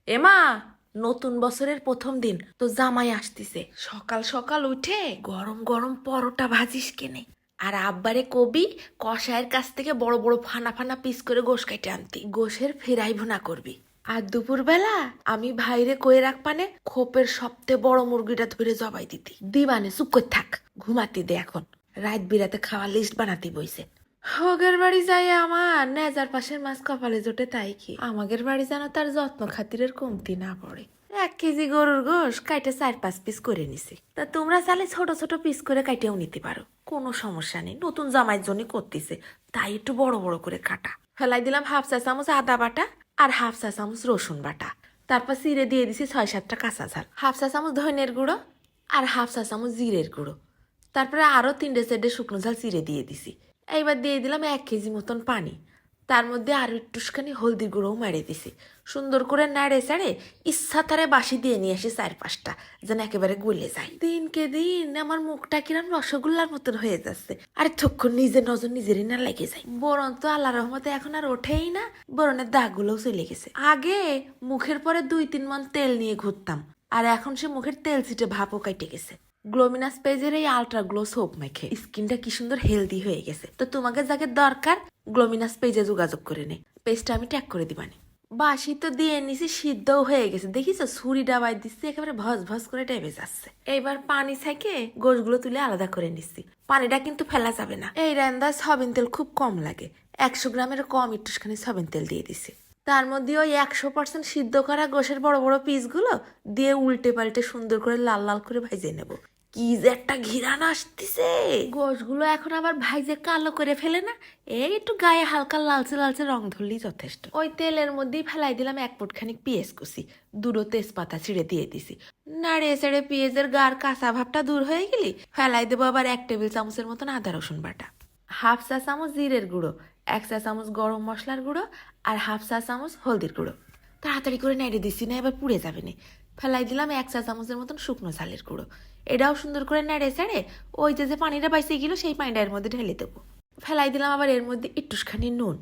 এমা, নতুন বছরের প্রথম দিন তো জামাই আসতিছে। সকাল সকাল উঠে গরম গরম পরোটা ভাজিস কেনে, আর আব্বারে কবি কষায়ের কাছ থেকে বড় বড় ফানা ফানা পিস করে গোশ কাইটে আনতি, গোশের ফেরাই ভুনা করবি। আর দুপুরবেলা আমি ভাইরে কয়ে রাখ পানে খোপের সবচেয়ে বড় মুরগিটা ধরে জবাই দিতি। দিবানে চুপ করে থাক, ঘুমাতি দে এখন। রাত বিরাতে খাওয়ার লিস্ট বানাতি বইছে। হগের বাড়ি যাই আমার নেজার পাশের মাছ কপালে জোটে তাই কি আমাদের বাড়ি যেন তার যত্ন খাতিরের কমতি না পড়ে। 1 কেজি গরুর গোশ কাইটে 4-5 পিস করে নিছি। তা তোমরা চালে ছোট ছোট পিস করে কাইটেও নিতে পারো, কোনো সমস্যা নেই। নতুন জামাইয়ের জন্য করতেছে তাই একটু বড় বড় করে কাটা। ফেলাই দিলাম হাফ চা চামচ আদা বাটা আর হাফ চা চামচ রসুন বাটা। তারপর চিড়ে দিয়ে দিছি 6-7টা কাঁচা ঝাল, হাফ চা চামচ ধনের গুঁড়ো আর হাফ চা চামচ জিরের গুঁড়ো। তারপরে আরো 3-4টে শুকনো ঝাল চিড়ে দিয়ে দিছি। এইবার দিয়ে দিলাম 1 কেজি মতন পানি। তার মধ্যে আরো একটুখানি হলদির গুঁড়োও মেরে দিছি। সুন্দর করে নাড়ে চাড়ে ইচ্ছা তারে বাসি দিয়ে নিয়ে আসি 4-5টা, যেন একেবারে গলে যায়। দিনকে দিন আমার মুখটা কিরম রসগোল্লার মতন হয়ে যাচ্ছে। আরে তখন নিজের নজর নিজেরই না লেগে যায়। বরণ তো আল্লাহ রহমতে এখন আর ওঠেই না, বরণের দাগগুলোও চলে গেছে। আগে মুখের পরে 2-3 মণ তেল নিয়ে ঘুরতাম, আর এখন সে মুখের তেল ছিটে ভাপও কাইটে গেছে। গ্লোমিনাস পেজের এই আলট্রা গ্লো সোপ মেখে স্কিনটা কি সুন্দর হেলদি হয়ে গেছে। তো তোমাকে যাকে দরকার গ্লোমিনাস পেজে যোগাযোগ করে নে, পেজটা আমি ট্যাগ করে দিবানি। বাসি তো দিয়ে নিছি, সিদ্ধও হয়ে গেছে। দেখিস ছুরি ডাবাই দিচ্ছি, একেবারে ভস ভস করে ডেবে যাচ্ছে। এইবার পানি থেকে গোশগুলো তুলে আলাদা করে নিচ্ছি। পানিটা কিন্তু ফেলা যাবে না। এই রান্দায় সয়াবিন তেল খুব কম লাগে, 100 গ্রামের কম একটুখানি সয়াবিন তেল দিয়ে দিছি। তার মধ্যে ওই 100% সিদ্ধ করা গোশের বড় বড় পিসগুলো দিয়ে উল্টে পাল্টে সুন্দর করে লাল লাল করে ভাজে নেব। কি যে একটা ঘিরান আসতেছে। গোশগুলো এখন আবার ভাইজে কালো করে ফেলে না, এই একটু গায়ে হালকা লালচে লালচে রং ধরলেই যথেষ্ট। ওই তেলের মধ্যেই ফেলাই দিলাম 1 ফুটখানি পেঁয়াজ কুচি, 2টো তেজপাতা ছিঁড়ে দিয়ে দিছি। নাড়ে চেড়ে পেঁয়াজের গার কাঁচা ভাবটা দূর হয়ে গেলি ফেলাই দেবো আবার 1 টেবিল চামচের মতন আদা রসুন বাটা, হাফ চা চামচ জিরের গুঁড়ো, 1 চা চামচ গরম মশলার গুঁড়ো আর হাফ চা চামচ হলদির গুঁড়ো। তাড়াতাড়ি করে নেড়ে দিচ্ছি না, এবার পুড়ে যাবে না। ফেলাই দিলাম 1 চা চামচের মতন শুকনো ঝালের গুঁড়ো। এটাও সুন্দর করে নেড়ে চেড়ে ওই যে পানিটা বাইসে গেল সেই পানিটা এর মধ্যে ঢেলে দেবো। ফেলাই দিলাম আবার এর মধ্যে একটুখানি নুন।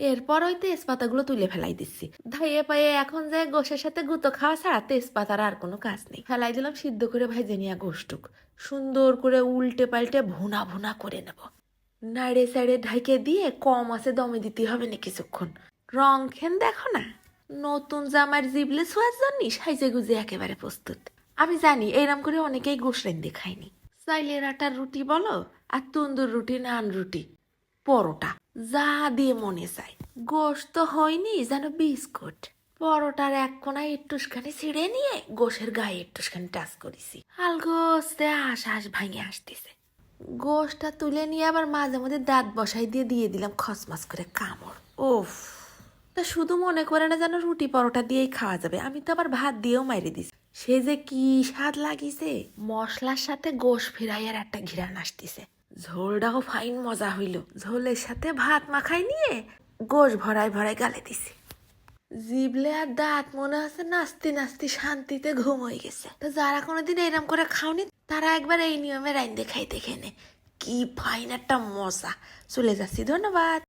এরপর ওই তেজপাতাগুলো তুলে ফেলাই দিচ্ছি। ধাইয়ে পাইয়ে এখন যায় গোশের সাথে গুঁতো খাওয়া ছাড়া তেজপাতার আর কোনো কাজ নেই। ফেলাই দিলাম সিদ্ধ করে ভাইজে নিয়ে গোশটুক সুন্দর করে উল্টে পাল্টে ভুনা ভুনা করে নেব। নাড়ে চাড়ে ঢাইকে দিয়ে কম আছে দমে দিতে হবে না কিছুক্ষণ। রং খেন দেখো না, নতুন জামার জিবলে ছোঁয়ার জন্য সাইজে গুজে একেবারে প্রস্তুত। আমি জানি এইরকম করে অনেকেই গোশ রাইন্দে খায়নি। চাইলের আটার রুটি বলো আর তন্দুর রুটি, নান রুটি, পরোটা, যা দিয়ে মনে চায়। গোশ তো হয়নি যেন বিস্কুট। পরোটার 1 কোনায় একটুখানি ছিঁড়ে নিয়ে গোশের গায়ে একটুখানি টাচ করেছি। আলগোস্তে আশ ভাঙে আসতেছে। গোশটা তুলে নিয়ে আবার মাঝে মধ্যে দাঁত বসাই দিয়ে দিয়ে দিলাম খসমাস করে কামড়। ওফ, তা শুধু মনে করে না যেন রুটি পরোটা দিয়েই খাওয়া যাবে, আমি তো আবার ভাত দিয়েও মাইরে দিছি। সে যে কি স্বাদ লাগিছে। মশলার সাথে গোশ ফিরাইয়ার একটা ঘিরান আসতেছে। ঝোলটাও ফাইন মজা হইল। ঝোলের সাথে ভাত মাখাই নিয়ে গোশ ভরাই ভরাই গালে দিছি। জিবলে আর দাঁত মনে হচ্ছে নাচতে নাচতে শান্তিতে ঘুম হয়ে গেছে। তো যারা কোনোদিন এরম করে খাওনি তারা একবার এই নিয়মে রাইন্দে খাইতে খেনে, কি ফাইন একটা মজা। চলে যাচ্ছি, ধন্যবাদ।